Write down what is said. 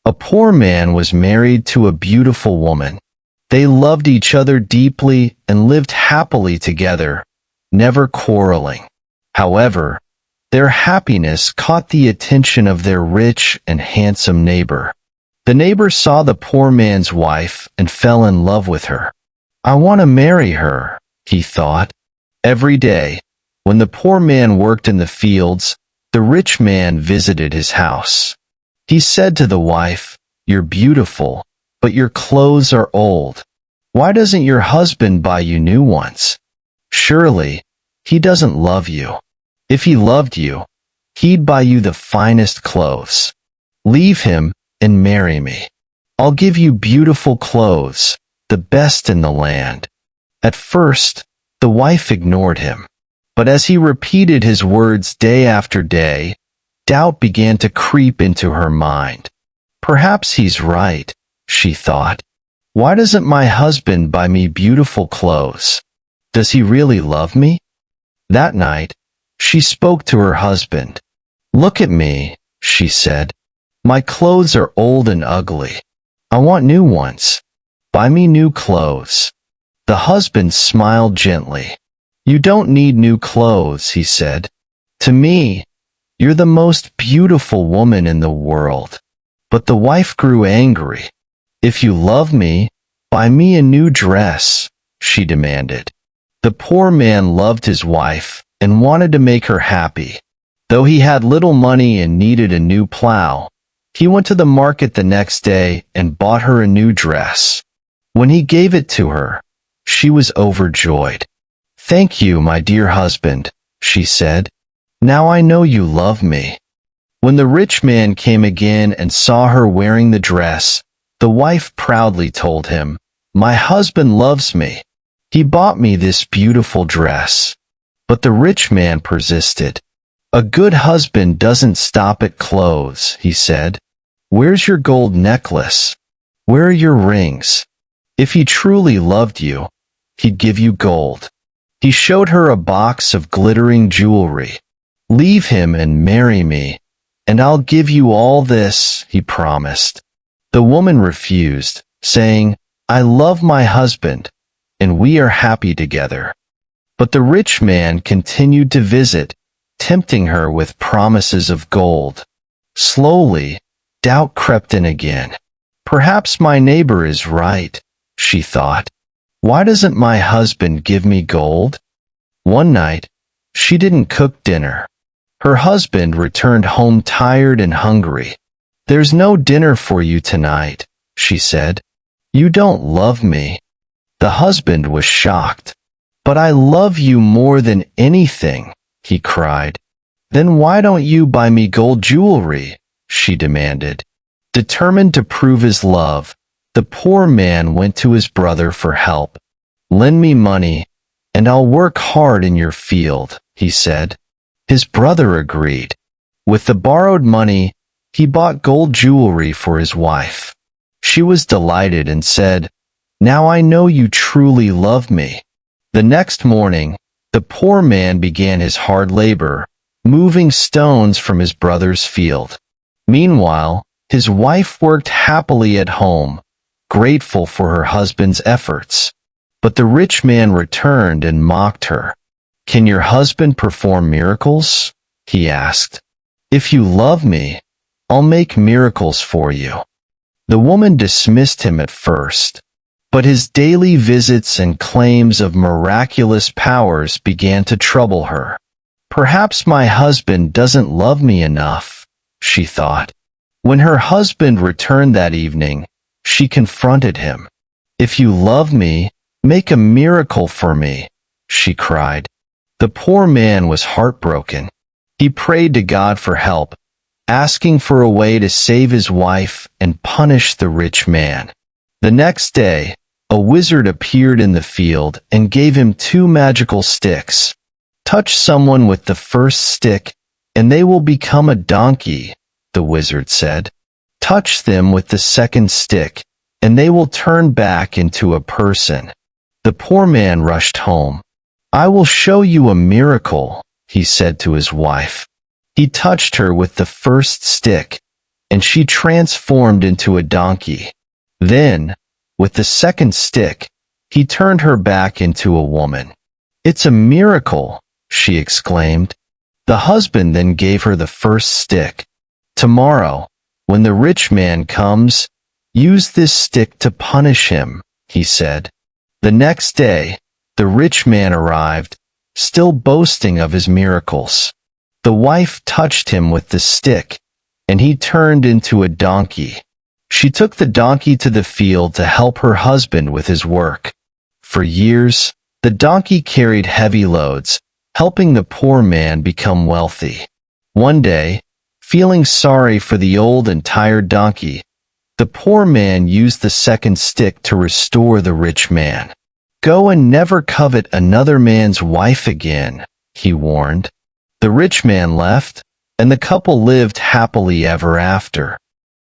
A poor man was married to a beautiful woman. They loved each other deeply and lived happily together, never quarreling. However, their happiness caught the attention of their rich and handsome neighbor. The neighbor saw the poor man's wife and fell in love with her. "I want to marry her," he thought. Every day, when the poor man worked in the fields, the rich man visited his house. He said to the wife, "You're beautiful, but your clothes are old. Why doesn't your husband buy you new ones? Surely, he doesn't love you. If he loved you, he'd buy you the finest clothes. Leave him and marry me. I'll give you beautiful clothes, the best in the land." At first, the wife ignored him. But as he repeated his words day after day, doubt began to creep into her mind. "Perhaps he's right," she thought. "Why doesn't my husband buy me beautiful clothes? Does he really love me?" That night, she spoke to her husband. "Look at me," she said. "My clothes are old and ugly. I want new ones. Buy me new clothes." The husband smiled gently. "You don't need new clothes," he said. "To me, you're the most beautiful woman in the world." But the wife grew angry. "If you love me, buy me a new dress," she demanded. The poor man loved his wife and wanted to make her happy. Though he had little money and needed a new plow, he went to the market the next day and bought her a new dress. When he gave it to her, she was overjoyed. "Thank you, my dear husband," she said. "Now I know you love me." When the rich man came again and saw her wearing the dress, the wife proudly told him, "My husband loves me. He bought me this beautiful dress." But the rich man persisted. "A good husband doesn't stop at clothes," he said. "Where's your gold necklace? Where are your rings? If he truly loved you, he'd give you gold." He showed her a box of glittering jewelry. "Leave him and marry me, and I'll give you all this," he promised. The woman refused, saying, "I love my husband, and we are happy together." But the rich man continued to visit, tempting her with promises of gold. Slowly, doubt crept in again. "Perhaps my neighbor is right," she thought. "Why doesn't my husband give me gold?" One night, she didn't cook dinner. Her husband returned home tired and hungry. "There's no dinner for you tonight," she said. "You don't love me." The husband was shocked. "But I love you more than anything," he cried. "Then why don't you buy me gold jewelry?" she demanded. Determined to prove his love, the poor man went to his brother for help. "Lend me money, and I'll work hard in your field," he said. His brother agreed. With the borrowed money, he bought gold jewelry for his wife. She was delighted and said, "Now I know you truly love me." The next morning, the poor man began his hard labor, moving stones from his brother's field. Meanwhile, his wife worked happily at home, grateful for her husband's efforts. But the rich man returned and mocked her. "Can your husband perform miracles?" he asked. "If you love me, I'll make miracles for you." The woman dismissed him at first, but his daily visits and claims of miraculous powers began to trouble her. "Perhaps my husband doesn't love me enough," she thought. When her husband returned that evening, she confronted him. "If you love me, make a miracle for me," she cried. The poor man was heartbroken. He prayed to God for help, asking for a way to save his wife and punish the rich man. The next day, a wizard appeared in the field and gave him 2 magical sticks. "Touch someone with the first stick, and they will become a donkey," the wizard said. "Touch them with the second stick, and they will turn back into a person." The poor man rushed home. "I will show you a miracle," he said to his wife. He touched her with the first stick, and she transformed into a donkey. Then, with the second stick, he turned her back into a woman. "It's a miracle," she exclaimed. The husband then gave her the first stick. "Tomorrow, when the rich man comes, use this stick to punish him," he said. The next day, the rich man arrived, still boasting of his miracles. The wife touched him with the stick, and he turned into a donkey. She took the donkey to the field to help her husband with his work. For years, the donkey carried heavy loads, helping the poor man become wealthy. One day, feeling sorry for the old and tired donkey, the poor man used the second stick to restore the rich man. "Go and never covet another man's wife again," he warned. The rich man left, and the couple lived happily ever after.